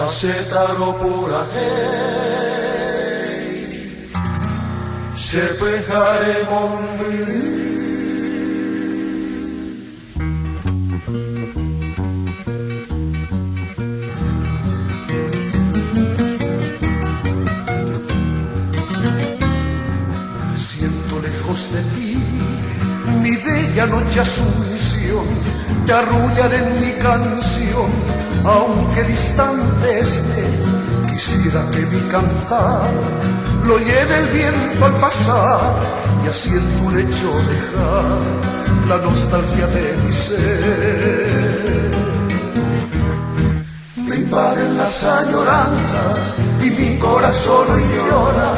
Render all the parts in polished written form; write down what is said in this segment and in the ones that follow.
Asetaro pura hey, se pejare mombi. Siento lejos de ti, mi bella noche Asunción, te arrullan en mi canción, aunque distante esté, quisiera que mi cantar lo lleve el viento al pasar y así en tu lecho dejar la nostalgia de mi ser. Me invaden las añoranzas y mi corazón hoy llora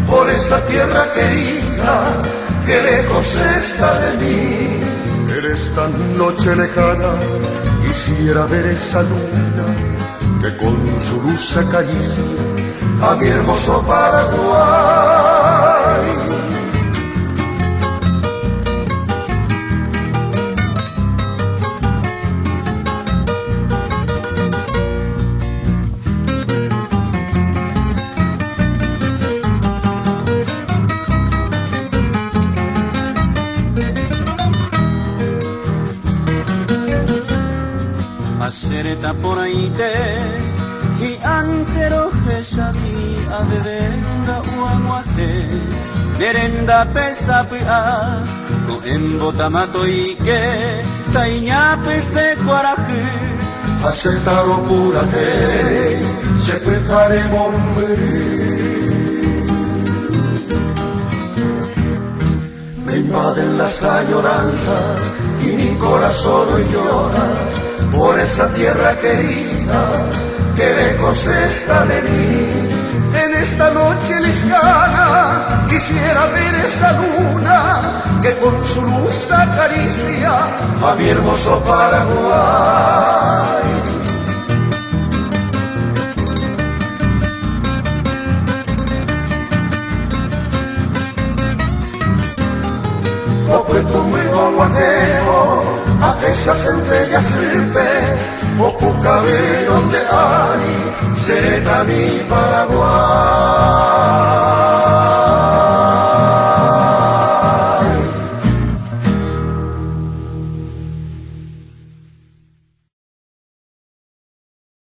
por esa tierra querida que lejos está de mí. En esta noche lejana quisiera ver esa luna que con su luz acaricia a mi hermoso Paraguay. Acerta por ahí te y antero jesabi a bebenga uamuaje merenda pesa pia ko embotamato y que taiña pese cuaraje. Asetaro pura hey, se pejare morir. Me invaden las añoranzas y mi corazón hoy llora por esa tierra querida que lejos está de mí. En esta noche lejana quisiera ver esa luna que con su luz acaricia a mi hermoso Paraguay. Copeto muy guaguanero, a esa centella sirve, o pucabe donde hay, sereta mi Paraguay.